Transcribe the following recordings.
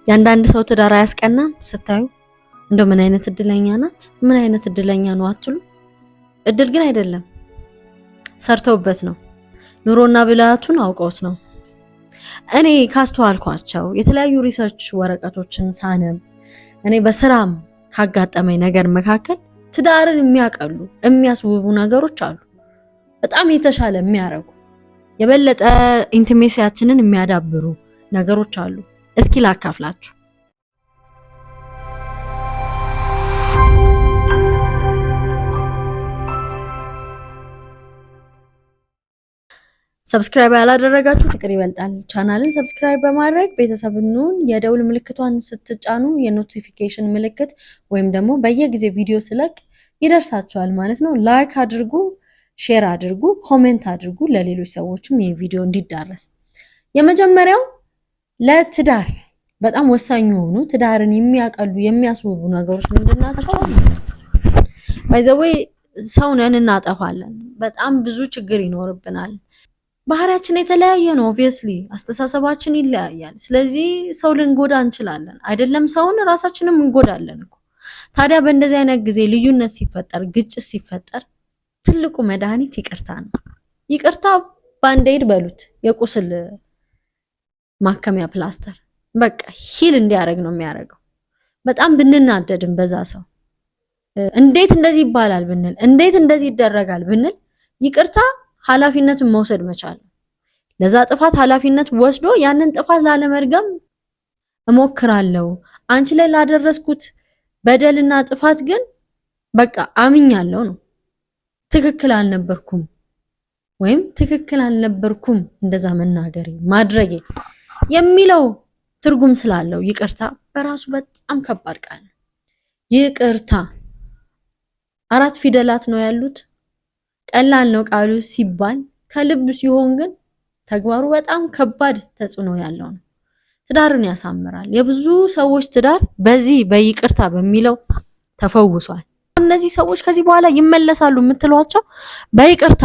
ያንዳንድ ሰው ትዳር አያስቀናም ስታዩ እንደው ምን አይነት እድለኛ ናት ምን አይነት እድለኛ ነው አትሉ? እድል ግን አይደለም፣ ሰርተውበት ነው። ኑሮና ብልሃቱን አውቀውት ነው። እኔ ካስተዋልኳቸው የተለያዩ ሪሰርች ወረቀቶችን ሳነብ እኔ በስራም ካጋጠመኝ ነገር መካከል ትዳርን የሚያቀሉ የሚያስውቡ ነገሮች አሉ። በጣም የተሻለ የሚያረጉ የበለጠ ኢንቲሜሲያችንን የሚያዳብሩ ነገሮች አሉ። እስኪ ላካፍላችሁ። ሰብስክራይብ ያላደረጋችሁ ፍቅር ይበልጣል ቻናልን ሰብስክራይብ በማድረግ ቤተሰብኑን የደውል ምልክቷን ስትጫኑ የኖቲፊኬሽን ምልክት ወይም ደግሞ በየጊዜው ቪዲዮ ስለቅ ይደርሳችኋል ማለት ነው። ላይክ አድርጉ፣ ሼር አድርጉ፣ ኮሜንት አድርጉ ለሌሎች ሰዎችም ይሄ ቪዲዮ እንዲዳረስ። የመጀመሪያው ለትዳር በጣም ወሳኝ የሆኑ ትዳርን የሚያቀሉ የሚያስውቡ ነገሮች ምንድናቸው? ባይዘዌ ሰው ነን፣ እናጠፋለን፣ በጣም ብዙ ችግር ይኖርብናል። ባህሪያችን የተለያየ ነው። ኦብቪየስሊ አስተሳሰባችን ይለያያል። ስለዚህ ሰው ልንጎዳ እንችላለን። አይደለም ሰውን ራሳችንም እንጎዳለን እኮ። ታዲያ በእንደዚህ አይነት ጊዜ ልዩነት ሲፈጠር፣ ግጭት ሲፈጠር ትልቁ መድኃኒት ይቅርታ ነው። ይቅርታ ባንዴድ በሉት፣ የቁስል ማከሚያ ፕላስተር፣ በቃ ሂል እንዲያደርግ ነው የሚያደርገው። በጣም ብንናደድም በዛ ሰው እንዴት እንደዚህ ይባላል ብንል፣ እንዴት እንደዚህ ይደረጋል ብንል ይቅርታ ኃላፊነቱን መውሰድ መቻል። ለዛ ጥፋት ኃላፊነት ወስዶ ያንን ጥፋት ላለመድገም እሞክራለሁ። አንቺ ላይ ላደረስኩት በደልና ጥፋት ግን በቃ አምኛለሁ ነው። ትክክል አልነበርኩም ወይም ትክክል አልነበርኩም እንደዛ መናገሬ ማድረጌ የሚለው ትርጉም ስላለው ይቅርታ በራሱ በጣም ከባድ ቃል ነው። ይቅርታ 4 ፊደላት ነው ያሉት። ቀላል ነው ቃሉ ሲባል፣ ከልብ ሲሆን ግን ተግባሩ በጣም ከባድ ተጽዕኖ ያለው ነው። ትዳርን ያሳምራል። የብዙ ሰዎች ትዳር በዚህ በይቅርታ በሚለው ተፈውሷል። እነዚህ ሰዎች ከዚህ በኋላ ይመለሳሉ የምትሏቸው በይቅርታ።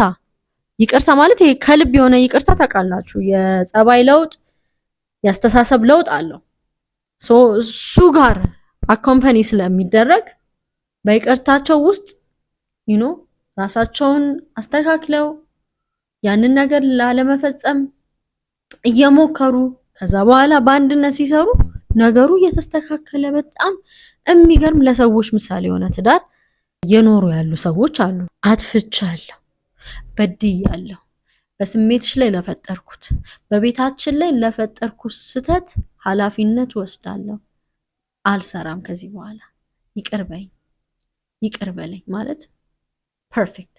ይቅርታ ማለት ይሄ ከልብ የሆነ ይቅርታ ታውቃላችሁ፣ የጸባይ ለውጥ ያስተሳሰብ ለውጥ አለው። እሱ ጋር አኮምፓኒ ስለሚደረግ በይቅርታቸው ውስጥ ራሳቸውን አስተካክለው ያንን ነገር ላለመፈጸም እየሞከሩ ከዛ በኋላ በአንድነት ሲሰሩ ነገሩ እየተስተካከለ በጣም የሚገርም ለሰዎች ምሳሌ የሆነ ትዳር የኖሩ ያሉ ሰዎች አሉ። አጥፍቻለሁ፣ በድያለሁ፣ በስሜትሽ ላይ ለፈጠርኩት በቤታችን ላይ ለፈጠርኩት ስህተት ኃላፊነት ወስዳለሁ፣ አልሰራም ከዚህ በኋላ ይቅር በይኝ፣ ይቅር በለኝ ማለት ፐርፌክት።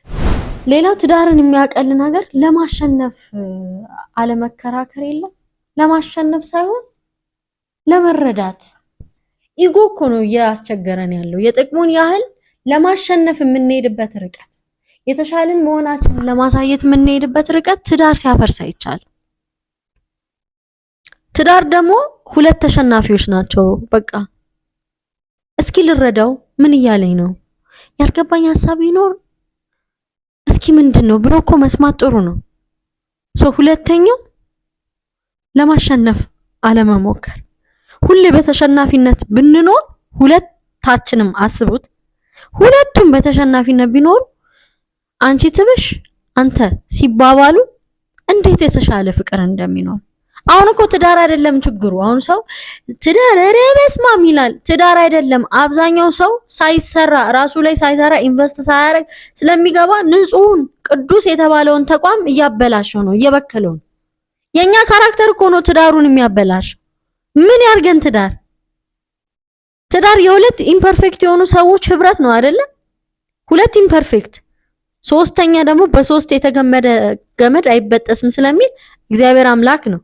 ሌላ ትዳርን የሚያቀል ነገር ለማሸነፍ አለመከራከር የለም። ለማሸነፍ ሳይሆን ለመረዳት። ኢጎ እኮ ነው እያስቸገረን ያለው። የጥቅሙን ያህል ለማሸነፍ የምንሄድበት ርቀት፣ የተሻለን መሆናችንን ለማሳየት የምንሄድበት ርቀት ትዳር ሲያፈርስ አይቻልም። ትዳር ደግሞ 2 ተሸናፊዎች ናቸው። በቃ እስኪ ልረዳው፣ ምን እያለኝ ነው፣ ያልገባኝ ሀሳብ ይኖር እስኪ ምንድነው ብሎ እኮ መስማት ጥሩ ነው። ሁለተኛው ለማሸነፍ አለመሞከር። ሁሌ በተሸናፊነት ብንኖር ሁለታችንም አስቡት፣ ሁለቱም በተሸናፊነት ቢኖሩ አንቺ ትብሽ አንተ ሲባባሉ እንዴት የተሻለ ፍቅር እንደሚኖር። አሁን እኮ ትዳር አይደለም ችግሩ። አሁን ሰው ትዳር ረበስማም ይላል። ትዳር አይደለም። አብዛኛው ሰው ሳይሰራ ራሱ ላይ ሳይሰራ ኢንቨስት ሳያደርግ ስለሚገባ ንጹህን ቅዱስ የተባለውን ተቋም እያበላሸው ነው፣ እየበከለው ነው። የኛ ካራክተር እኮ ነው ትዳሩን የሚያበላሸው። ምን ያርገን? ትዳር የሁለት ኢምፐርፌክት የሆኑ ሰዎች ህብረት ነው አይደለ? 2 ኢምፐርፌክት፣ ሶስተኛ ደግሞ በ3 የተገመደ ገመድ አይበጠስም ስለሚል እግዚአብሔር አምላክ ነው።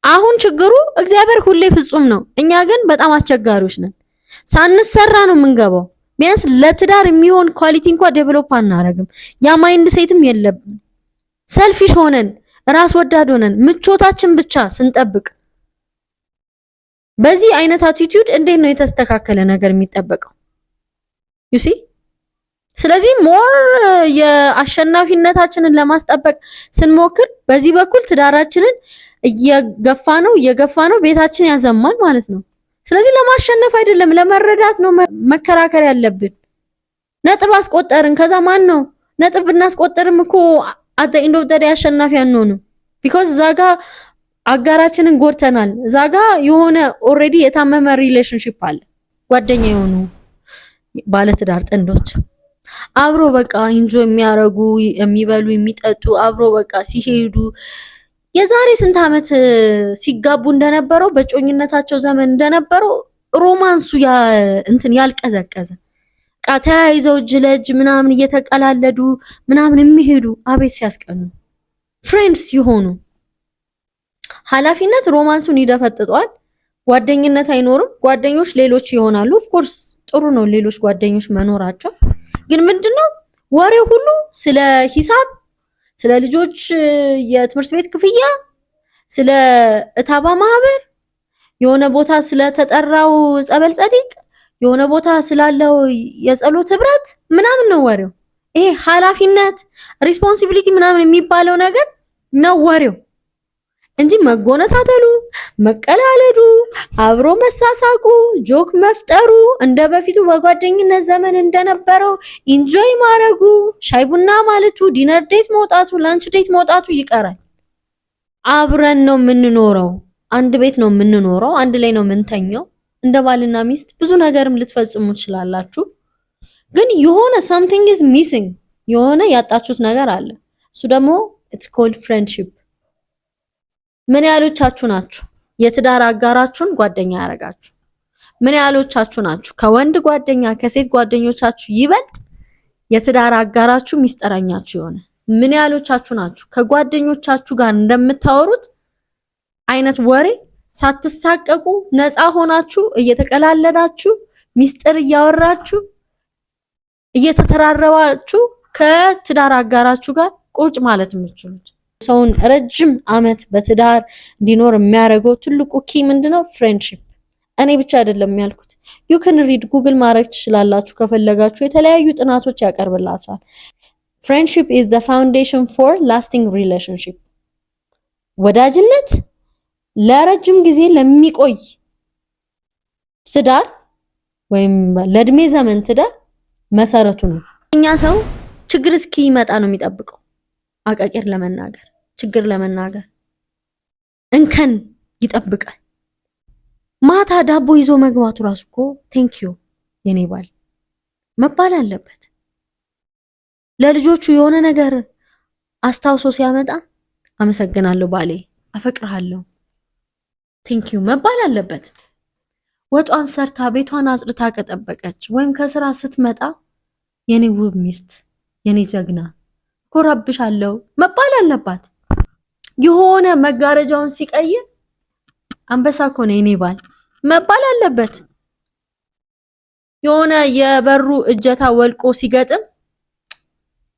አሁን ችግሩ እግዚአብሔር ሁሌ ፍጹም ነው፣ እኛ ግን በጣም አስቸጋሪዎች ነን። ሳንሰራ ነው የምንገባው። ቢያንስ ለትዳር የሚሆን ኳሊቲ እንኳን ዴቨሎፕ አናረግም። ያ ማይንድ ሴትም የለብን። ሰልፊሽ ሆነን ራስ ወዳድ ሆነን ምቾታችን ብቻ ስንጠብቅ በዚህ አይነት አቲቲዩድ እንዴት ነው የተስተካከለ ነገር የሚጠበቀው? ዩሲ ስለዚህ ሞር የአሸናፊነታችንን ለማስጠበቅ ስንሞክር በዚህ በኩል ትዳራችንን እየገፋ ነው ቤታችን ያዘማል ማለት ነው። ስለዚህ ለማሸነፍ አይደለም ለመረዳት ነው መከራከር ያለብን። ነጥብ አስቆጠርን ከዛ ማን ነው ነጥብ ብናስቆጠርም እኮ at the end of the day አሸናፊ አንሆንም። ቢኮዝ ዛጋ አጋራችንን ጎርተናል። ዛጋ የሆነ ኦሬዲ የታመመ ሪሌሽንሺፕ አለ። ጓደኛ የሆኑ ባለትዳር ጥንዶች አብሮ በቃ ኢንጆይ የሚያረጉ የሚበሉ የሚጠጡ አብሮ በቃ ሲሄዱ የዛሬ ስንት ዓመት ሲጋቡ እንደነበረው በጮኝነታቸው ዘመን እንደነበረው ሮማንሱ እንትን ያልቀዘቀዘ ቃ ተያይዘው እጅ ለእጅ ምናምን እየተቀላለዱ ምናምን የሚሄዱ አቤት ሲያስቀኑ ፍሬንድስ ሲሆኑ ኃላፊነት ሮማንሱን ይደፈጥጧል። ጓደኝነት አይኖርም። ጓደኞች ሌሎች ይሆናሉ። ኦፍ ኮርስ ጥሩ ነው ሌሎች ጓደኞች መኖራቸው። ግን ምንድነው ወሬው ሁሉ ስለ ሂሳብ፣ ስለ ልጆች የትምህርት ቤት ክፍያ፣ ስለ እታባ ማህበር፣ የሆነ ቦታ ስለተጠራው ጸበል ጸዲቅ፣ የሆነ ቦታ ስላለው የጸሎት ህብረት ምናምን ነው ወሬው። ይሄ ኃላፊነት ሪስፖንሲቢሊቲ ምናምን የሚባለው ነገር ነው ወሬው እንጂ መጎነታተሉ፣ መቀላለዱ፣ አብሮ መሳሳቁ፣ ጆክ መፍጠሩ እንደ በፊቱ በጓደኝነት ዘመን እንደነበረው ኢንጆይ ማረጉ፣ ሻይ ቡና ማለቱ፣ ዲነር ዴት መውጣቱ፣ ላንች ዴት መውጣቱ ይቀራል። አብረን ነው የምንኖረው፣ አንድ ቤት ነው የምንኖረው፣ አንድ ላይ ነው የምንተኘው። እንደ ባልና ሚስት ብዙ ነገርም ልትፈጽሙ ትችላላችሁ። ግን የሆነ something is missing፣ የሆነ ያጣችሁት ነገር አለ። እሱ ደግሞ it's called friendship። ምን ያህሎቻችሁ ናችሁ የትዳር አጋራችሁን ጓደኛ ያረጋችሁ? ምን ያህሎቻችሁ ናችሁ ከወንድ ጓደኛ ከሴት ጓደኞቻችሁ ይበልጥ የትዳር አጋራችሁ ሚስጥረኛችሁ የሆነ? ምን ያህሎቻችሁ ናችሁ ከጓደኞቻችሁ ጋር እንደምታወሩት አይነት ወሬ ሳትሳቀቁ ነፃ ሆናችሁ እየተቀላለዳችሁ ሚስጥር እያወራችሁ እየተተራረባችሁ ከትዳር አጋራችሁ ጋር ቁጭ ማለት የምትችሉት? ሰውን ረጅም ዓመት በትዳር እንዲኖር የሚያደርገው ትልቁ ኪ ምንድነው? ፍሬንድሺፕ። እኔ ብቻ አይደለም ያልኩት። you can read ጉግል ማድረግ ትችላላችሁ ከፈለጋችሁ፣ የተለያዩ ጥናቶች ያቀርብላችኋል። friendship is the foundation for lasting relationship። ወዳጅነት ለረጅም ጊዜ ለሚቆይ ትዳር ወይም ለእድሜ ዘመን ትዳር መሰረቱ ነው። እኛ ሰው ችግር እስኪመጣ ነው የሚጠብቀው አቃቂር ለመናገር፣ ችግር ለመናገር እንከን ይጠብቃል። ማታ ዳቦ ይዞ መግባቱ ራሱ እኮ ቴንክ ዩ የኔ ባል መባል አለበት። ለልጆቹ የሆነ ነገር አስታውሶ ሲያመጣ አመሰግናለሁ ባሌ፣ አፈቅርሃለሁ፣ ቴንክ ዩ መባል አለበት። ወጧን ሰርታ ቤቷን አጽድታ ከጠበቀች ወይም ከስራ ስትመጣ የኔ ውብ ሚስት፣ የኔ ጀግና፣ ኮራብሻለሁ መባል አለባት። የሆነ መጋረጃውን ሲቀይር አንበሳ እኮ ነው የኔ ባል መባል አለበት። የሆነ የበሩ እጀታ ወልቆ ሲገጥም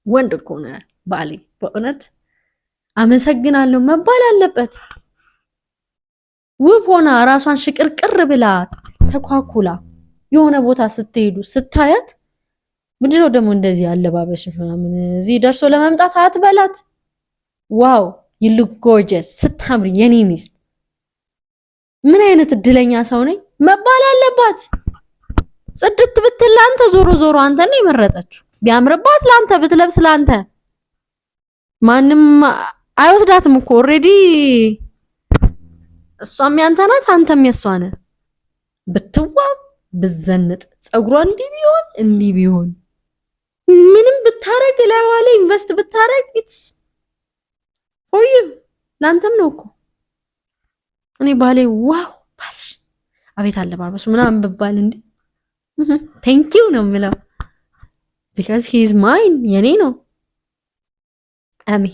ወንድ እኮ ነው ባሌ፣ በእውነት አመሰግናለሁ መባል አለበት። ውብ ሆና ራሷን ሽቅርቅር ብላ ተኳኩላ የሆነ ቦታ ስትሄዱ ስታያት ምንድነው ደግሞ እንደዚህ አለባበሽ ምናምን እዚህ ደርሶ ለመምጣት አትበላት። ዋው you look gorgeous፣ ስታምሪ የኔ ሚስት፣ ምን አይነት እድለኛ ሰው ነኝ መባል አለባት። ጽድት ብትል ላንተ ዞሮ ዞሮ አንተ ነው የመረጠችው። ቢያምርባት ላንተ፣ ብትለብስ ላንተ፣ ማንም አይወስዳትም እኮ ኦሬዲ እሷም ያንተ ናት፣ አንተም የሷ ነህ። ብትዋብ ብዘንጥ ጸጉሯ እንዲህ ቢሆን ምንም ብታረግ ላይዋ ላይ ኢንቨስት ብታረግ ኢትስ ፎር ዩ፣ ላንተም ነው እኮ። እኔ ባሌ ዋው ባልሽ አቤት አለባበሱ ምናምን ብባል እንዴ ቴንክ ዩ ነው የምለው። because he is mine፣ የኔ ነው።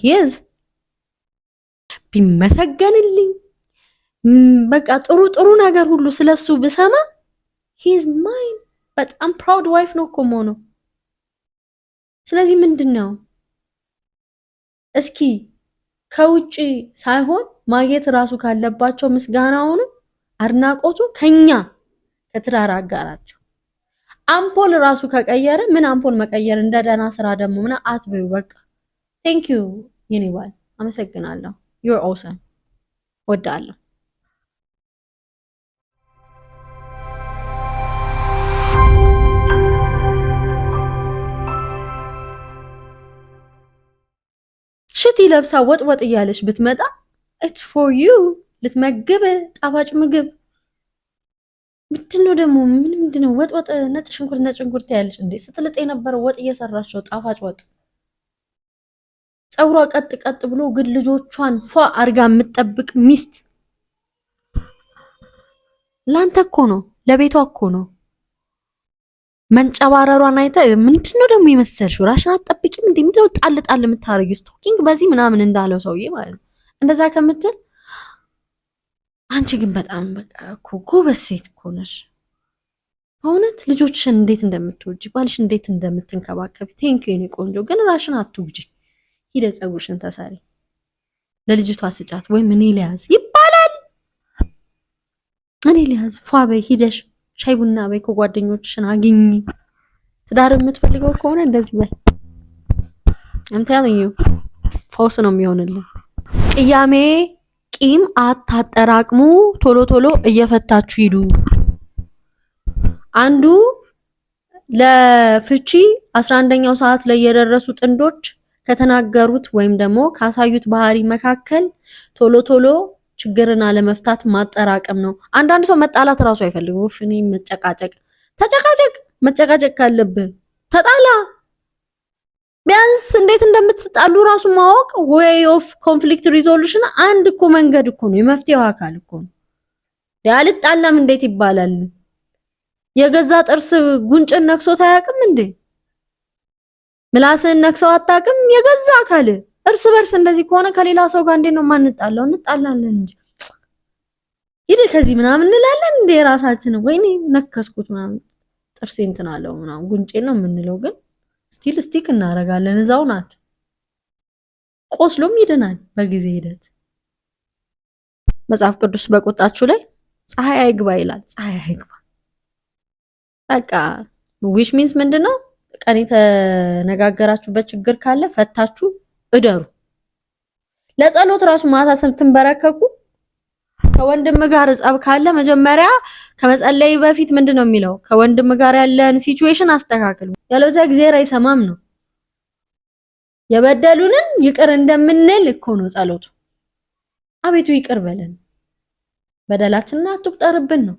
his ቢመሰገንልኝ በቃ ጥሩ ነገር ሁሉ ስለሱ ብሰማ he is mine፣ በጣም proud wife ነው እኮ ነው። ስለዚህ ምንድነው እስኪ ከውጪ ሳይሆን ማግኘት ራሱ ካለባቸው ምስጋናውን አድናቆቱ ከኛ ከትዳር አጋራቸው። አምፖል ራሱ ከቀየረ ምን አምፖል መቀየር እንደደና ስራ ደግሞ ምን አትበዩ። በቃ ቴንክ ዩ የኔ ባል፣ አመሰግናለሁ፣ you're awesome፣ ወዳለሁ። ለብሳ ወጥ እያለች ብትመጣ it's for you ልትመግብ ጣፋጭ ምግብ ምንድነው ደግሞ ምንድነው ወጥ ነጭ ሽንኩርት ያለች እንዴ ስትልጥ የነበረው ወጥ እየሰራች ነው ጣፋጭ ወጥ ጸጉሯ ቀጥ ብሎ ግን ልጆቿን ፏ አርጋ የምትጠብቅ ሚስት ላንተ እኮ ነው ለቤቷ እኮ ነው መንጨባረሯን አይተ ምንድነው ደግሞ ይመስልሽው ራስሽን አትጠብቂም እንዴ ምንድነው ጣል የምታረጊው ስቶኪንግ በዚህ ምናምን እንዳለው ሰውዬ ማለት ነው እንደዛ ከምትል አንቺ ግን በጣም በቃ እኮ ጎበዝ ሴት እኮ ነሽ በእውነት ልጆችሽን እንዴት እንደምትወጂ ባልሽ እንዴት እንደምትንከባከቢ ቴንክ ዩ የኔ ቆንጆ ግን ራስሽን አትውጂ ሂደ ጸጉርሽን ተሳሪ ለልጅቷ ስጫት ወይ ምን ሊያዝ ይባላል እኔ ሊያዝ ፏበይ ሂደሽ ሻይ ቡና በይ ከጓደኞችሽን አግኝ ትዳር የምትፈልገው ከሆነ እንደዚህ በይ I'm telling you ፈውስ ነው የሚሆንልህ ቅያሜ ቂም አታጠራቅሙ ቶሎ እየፈታችሁ ሂዱ አንዱ ለፍቺ 11ኛው ሰዓት ላይ የደረሱ ጥንዶች ከተናገሩት ወይም ደግሞ ካሳዩት ባህሪ መካከል ቶሎ ችግርና ለመፍታት ማጠራቀም ነው አንዳንድ ሰው መጣላት ራሱ አይፈልግም ፍኒ መጨቃጨቅ ካለብህ ተጣላ ቢያንስ እንዴት እንደምትጣሉ ራሱ ማወቅ way of conflict resolution አንድ እኮ መንገድ እኮ ነው የመፍትሄው አካል እኮ ነው ያልጣላም እንዴት ይባላል የገዛ ጥርስ ጉንጭን ነክሶት አያውቅም እንዴ ምላስን ነክሰው አታውቅም የገዛ አካል እርስ በርስ እንደዚህ ከሆነ ከሌላ ሰው ጋር እንዴት ነው ማንጣላው እንጣላለን እንጂ ይሄ ከዚህ ምናምን እንላለን እንዴ ራሳችን ወይኔ ነከስኩት ምናምን ጥርሴን እንትናለው ምናምን ጉንጬን ነው የምንለው ግን ስቲል ስቲክ እናረጋለን እዛው ናት ቆስሎም ይደናል በጊዜ ሂደት መጽሐፍ ቅዱስ በቁጣችሁ ላይ ፀሐይ አይግባ ይላል ፀሐይ አይግባ በቃ ዊሽ ሚንስ ምንድነው ቀን የተነጋገራችሁበት ችግር ካለ ፈታችሁ እደሩ ለጸሎት ራሱ ማታ ስትንበረከኩ ከወንድም ጋር ጸብ ካለ መጀመሪያ ከመጸለይ በፊት ምንድነው የሚለው ከወንድም ጋር ያለን ሲቹዌሽን አስተካክሉ ያለበለዚያ እግዚአብሔር አይሰማም ነው የበደሉንን ይቅር እንደምንል እኮ ነው ጸሎቱ አቤቱ ይቅር በለን በደላችንን አትቁጠርብን ነው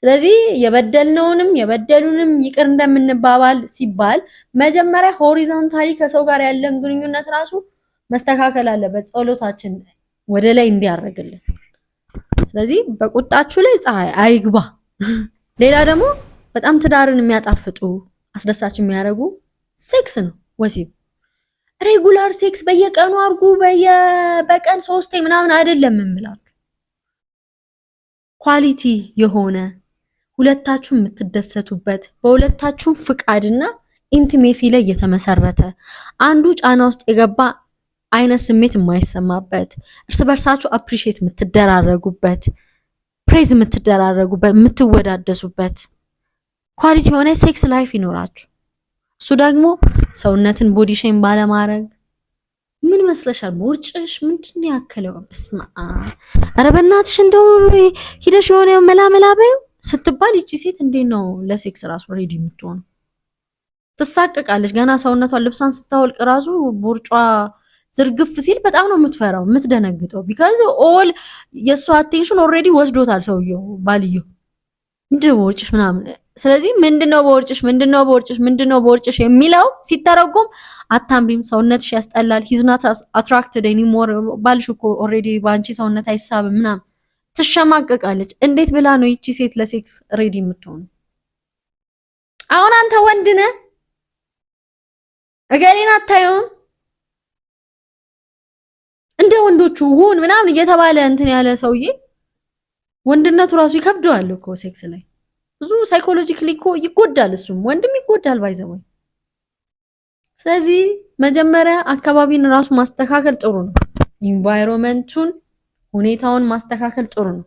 ስለዚህ የበደሉንም ይቅር እንደምንባባል ሲባል መጀመሪያ ሆሪዞንታሊ ከሰው ጋር ያለን ግንኙነት ራሱ መስተካከል አለበት ጸሎታችን ወደ ላይ እንዲያርግልን ስለዚህ በቁጣችሁ ላይ ፀሐይ አይግባ ሌላ ደግሞ በጣም ትዳርን የሚያጣፍጡ አስደሳች የሚያረጉ ሴክስ ነው ወሲብ ሬጉላር ሴክስ በየቀኑ አርጉ በቀን 3 ምናምን አይደለም እንምላችሁ ኳሊቲ የሆነ ሁለታችሁ የምትደሰቱበት በሁለታችሁ ፍቃድና ኢንቲሜሲ ላይ የተመሰረተ አንዱ ጫና ውስጥ የገባ አይነት ስሜት የማይሰማበት እርስ በርሳችሁ አፕሪሺየት የምትደራረጉበት ፕሬዝ የምትደራረጉበት የምትወዳደሱበት ኳሊቲ የሆነ ሴክስ ላይፍ ይኖራችሁ እሱ ደግሞ ሰውነትን ቦዲ ሼም ባለማድረግ ምን መስለሻል ቦርጭሽ ምንድን ያከለው በስማ ኧረ በእናትሽ እንደው ሂደሽ የሆነ መላመላ በዩ ስትባል እቺ ሴት እንዴት ነው ለሴክስ ራሱ ሬዲ የምትሆነው ትሳቀቃለች ገና ሰውነቷን ልብሷን ስታወልቅ ራሱ ቦርጯ ዝርግፍ ሲል በጣም ነው የምትፈራው የምትደነግጠው because all የሷ አቴንሽን ኦሬዲ ወስዶታል ሰውየው ባልየው ምንድነው ቦርጭሽ ምናምን ስለዚህ ምንድነው ቦርጭሽ የሚለው ሲተረጎም አታምሪም ሰውነትሽ ያስጠላል he's not attracted anymore ባልሽ እኮ ኦሬዲ ባንቺ ሰውነት አይሳብም ምናምን ትሸማቀቃለች እንዴት ብላ ነው ይቺ ሴት ለሴክስ ሬዲ የምትሆነው አሁን አንተ ወንድ ነህ እገሌን አታየውም እንደ ወንዶቹ ሁን ምናምን እየተባለ እንትን ያለ ሰውዬ ወንድነቱ ራሱ ይከብደዋል እኮ ሴክስ ላይ ብዙ ሳይኮሎጂካሊ እኮ ይጎዳል እሱም ወንድም ይጎዳል ባይዘው ስለዚህ መጀመሪያ አካባቢን ራሱ ማስተካከል ጥሩ ነው ኢንቫይሮንመንቱን ሁኔታውን ማስተካከል ጥሩ ነው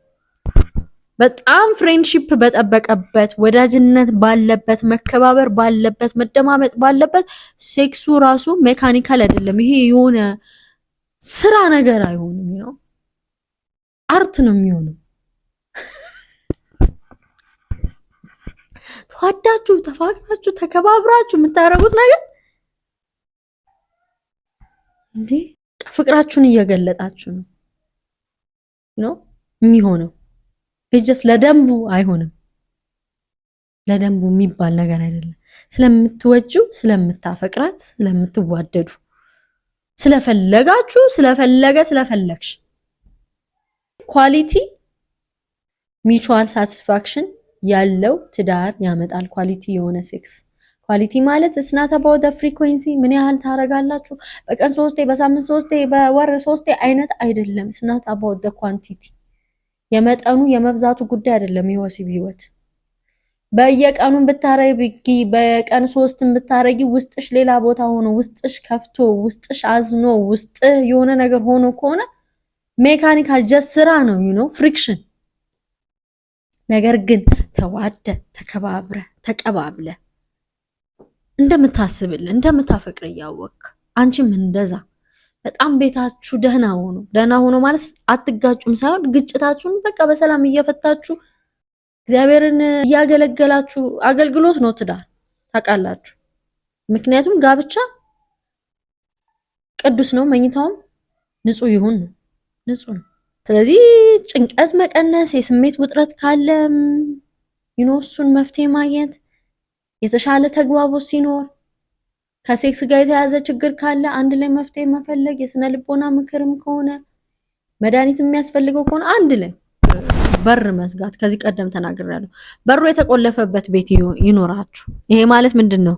በጣም ፍሬንድሺፕ በጠበቀበት ወዳጅነት ባለበት መከባበር ባለበት መደማመጥ ባለበት ሴክሱ ራሱ ሜካኒካል አይደለም ይሄ የሆነ ስራ ነገር አይሆንም ነው አርት ነው የሚሆነው ተዋዳችሁ ተፋቅራችሁ ተከባብራችሁ የምታረጉት ነገር እንዴ ፍቅራችሁን እየገለጣችሁ ነው የሚሆነው። እጀስ ለደንቡ አይሆንም። ለደንቡ የሚባል ነገር አይደለም። ስለምትወጁ፣ ስለምታፈቅራት፣ ስለምትዋደዱ፣ ስለፈለጋችሁ፣ ስለፈለግሽ ኳሊቲ ሚቹዋል ሳቲስፋክሽን ያለው ትዳር ያመጣል። ኳሊቲ የሆነ ሴክስ ኳሊቲ ማለት እስናት አባውት ፍሪኩዌንሲ ምን ያህል ታረጋላችሁ በቀን 3 በሳምንት 3 በወር 3 አይነት አይደለም። እስናት አባውት ኳንቲቲ የመጠኑ የመብዛቱ ጉዳይ አይደለም። የወሲብ ህይወት በየቀኑ ብታረጊ በቀን 3 ብታረጊ ውስጥሽ ሌላ ቦታ ሆኖ ውስጥሽ ከፍቶ ውስጥሽ አዝኖ ውስጥ የሆነ ነገር ሆኖ ከሆነ ሜካኒካል ጀስት ስራ ነው ፍሪክሽን። ነገር ግን ተዋደ ተከባብረ ተቀባብለ እንደምታስብል እንደምታፈቅር እያወቅ አንቺም እንደዛ በጣም ቤታችሁ ደህና ሆኖ ማለት አትጋጩም ሳይሆን ግጭታችሁን በቃ በሰላም እየፈታችሁ እግዚአብሔርን እያገለገላችሁ አገልግሎት ነው ትዳር ታውቃላችሁ። ምክንያቱም ጋብቻ ቅዱስ ነው፣ መኝታውም ንጹህ ይሁን ነው፣ ንጹህ ነው። ስለዚህ ጭንቀት መቀነስ፣ የስሜት ውጥረት ካለም እሱን መፍትሄ ማግኘት፣ የተሻለ ተግባቦት ሲኖር፣ ከሴክስ ጋር የተያዘ ችግር ካለ አንድ ላይ መፍትሄ መፈለግ፣ የስነ ልቦና ምክርም ከሆነ መድኃኒት የሚያስፈልገው ከሆነ አንድ ላይ በር መዝጋት። ከዚህ ቀደም ተናግሬያለሁ። በሩ የተቆለፈበት ቤት ይኖራችሁ። ይሄ ማለት ምንድነው?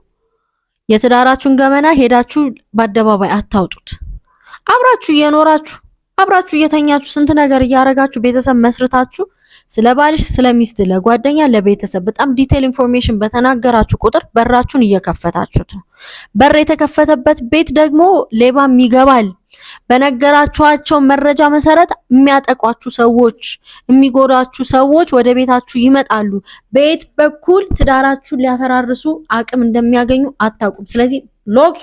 የትዳራችሁን ገመና ሄዳችሁ በአደባባይ አታውጡት። አብራችሁ እየኖራችሁ አብራችሁ እየተኛችሁ ስንት ነገር እያረጋችሁ ቤተሰብ መስርታችሁ ስለ ባልሽ ስለ ሚስት ለጓደኛ ለቤተሰብ በጣም ዲቴል ኢንፎርሜሽን በተናገራችሁ ቁጥር በራችሁን እየከፈታችሁት ነው። በር የተከፈተበት ቤት ደግሞ ሌባም ይገባል። በነገራችኋቸው መረጃ መሰረት የሚያጠቋችሁ ሰዎች የሚጎዳችሁ ሰዎች ወደ ቤታችሁ ይመጣሉ። በየት በኩል ትዳራችሁን ሊያፈራርሱ አቅም እንደሚያገኙ አታውቁም። ስለዚህ ሎክ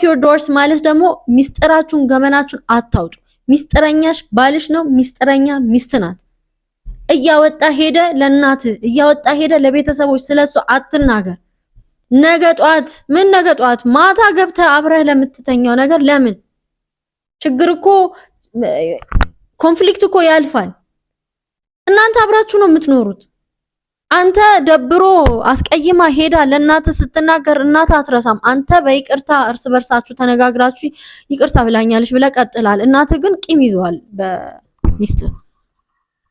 ዮር ዶርስ ማለት ደግሞ ሚስጥራችሁን ገመናችሁን አታውጡ። ሚስጥረኛሽ ባልሽ ነው፣ ሚስጥረኛ ሚስት ናት። እያወጣ ሄደ ለእናት እያወጣ ሄደ ለቤተሰቦች ስለሱ አትናገር። ነገ ጧት ማታ ገብተህ አብረህ ለምትተኛው ነገር ለምን ችግር እኮ ኮንፍሊክት እኮ ያልፋል። እናንተ አብራችሁ ነው የምትኖሩት። አንተ ደብሮ አስቀይማ ሄዳ ለእናት ስትናገር እናት አትረሳም። አንተ በይቅርታ እርስ በርሳችሁ ተነጋግራችሁ ይቅርታ ብላኛለች ብለህ ቀጥላል። እናት ግን ቂም ይዘዋል በሚስት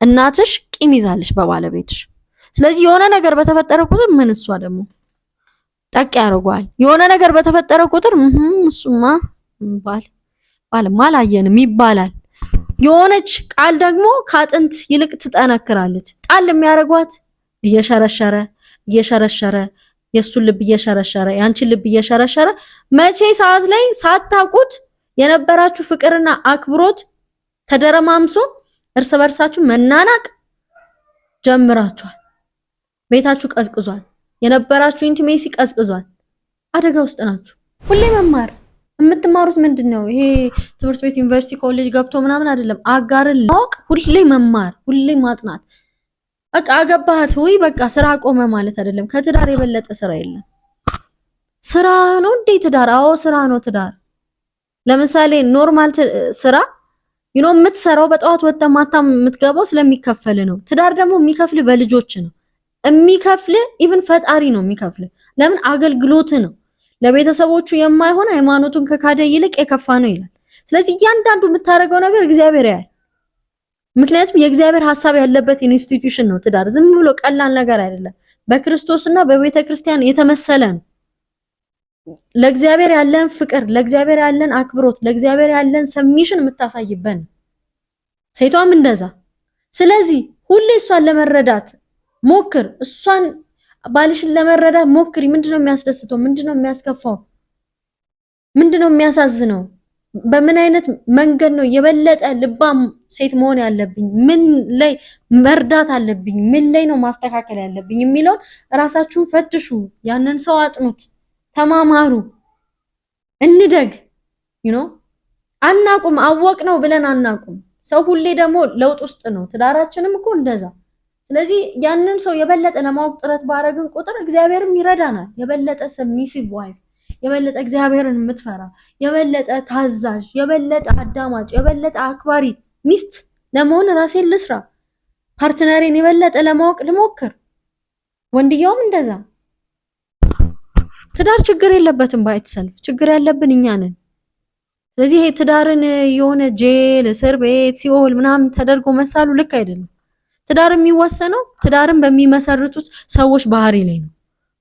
እናትሽ ቂም ይዛለች በባለቤትሽ። ስለዚህ የሆነ ነገር በተፈጠረ ቁጥር ምን እሷ ደግሞ ጠቅ ያደርጓል። የሆነ ነገር በተፈጠረ ቁጥር እሱማ ባልማ አላየንም ይባላል። የሆነች ቃል ደግሞ ከአጥንት ይልቅ ትጠነክራለች። ጣል የሚያደርጓት እየሸረሸረ የሱን ልብ እየሸረሸረ ያንቺን ልብ እየሸረሸረ መቼ ሰዓት ላይ ሳታውቁት የነበራችሁ ፍቅርና አክብሮት ተደረማምሶ እርስ በርሳችሁ መናናቅ ጀምራችኋል። ቤታችሁ ቀዝቅዟል። የነበራችሁ ኢንቲሜሲ ቀዝቅዟል። አደጋ ውስጥ ናችሁ። ሁሌ መማር የምትማሩት ምንድነው? ይሄ ትምህርት ቤት ዩኒቨርሲቲ ኮሌጅ ገብቶ ምናምን አይደለም። አጋርን ማወቅ፣ ሁሌ መማር፣ ሁሌ ማጥናት። በቃ አገባህት ወይ በቃ ስራ ቆመ ማለት አይደለም። ከትዳር የበለጠ ስራ የለም። ስራ ነው እንዴ ትዳር? አዎ ስራ ነው ትዳር። ለምሳሌ ኖርማል ስራ የምትሰራው በጠዋት ወጥተ ማታ የምትገባው ስለሚከፈል ነው። ትዳር ደግሞ የሚከፍል በልጆች ነው የሚከፍል። ኢቭን ፈጣሪ ነው የሚከፍል። ለምን? አገልግሎት ነው። ለቤተሰቦቹ የማይሆን ሃይማኖቱን ከካደ ይልቅ የከፋ ነው ይላል። ስለዚህ እያንዳንዱ የምታደርገው ነገር እግዚአብሔር ያያል። ምክንያቱም የእግዚአብሔር ሐሳብ ያለበት ኢንስቲትዩሽን ነው ትዳር። ዝም ብሎ ቀላል ነገር አይደለም። በክርስቶስና በቤተ ክርስቲያን የተመሰለ ነው። ለእግዚአብሔር ያለን ፍቅር፣ ለእግዚአብሔር ያለን አክብሮት፣ ለእግዚአብሔር ያለን ሰሚሽን የምታሳይበን ሴቷም እንደዛ። ስለዚህ ሁሌ እሷን ለመረዳት ሞክር። እሷን ባልሽን ለመረዳት ሞክሪ። ምንድነው የሚያስደስተው? ምንድነው የሚያስከፋው? ምንድነው የሚያሳዝነው? በምን አይነት መንገድ ነው የበለጠ ልባም ሴት መሆን ያለብኝ? ምን ላይ መርዳት አለብኝ? ምን ላይ ነው ማስተካከል ያለብኝ የሚለውን ራሳችሁን ፈትሹ። ያንን ሰው አጥኑት፣ ተማማሩ፣ እንደግ። አናቁም አወቅ ነው ብለን አናቁም። ሰው ሁሌ ደግሞ ለውጥ ውስጥ ነው። ትዳራችንም እኮ እንደዛ። ስለዚህ ያንን ሰው የበለጠ ለማወቅ ጥረት ባረግን ቁጥር እግዚአብሔርም ይረዳናል። የበለጠ ሰሚሲቭ ዋይፍ፣ የበለጠ እግዚአብሔርን የምትፈራ የበለጠ ታዛዥ የበለጠ አዳማጭ የበለጠ አክባሪ ሚስት ለመሆን ራሴን ልስራ፣ ፓርትነሬን የበለጠ ለማወቅ ልሞክር። ወንድየውም እንደዛ። ትዳር ችግር የለበትም ባይተሰልፍ፣ ችግር ያለብን እኛ ነን። ስለዚህ ይሄ ትዳርን የሆነ ጄል እስር ቤት ሲኦል ምናምን ተደርጎ መሳሉ ልክ አይደለም። ትዳር የሚወሰነው ትዳርን በሚመሰርቱት ሰዎች ባህሪ ላይ ነው።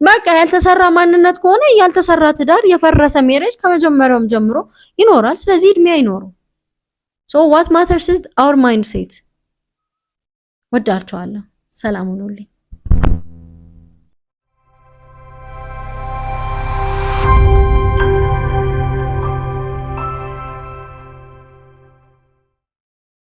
በቃ ያልተሰራ ማንነት ከሆነ ያልተሰራ ትዳር የፈረሰ ሜሬጅ ከመጀመሪያውም ጀምሮ ይኖራል። ስለዚህ እድሜ አይኖረው። ሶ ዋት ማተርስ ኢዝ አወር ማይንድ ሴት። ወዳችኋለሁ። ሰላም ሁኑልኝ።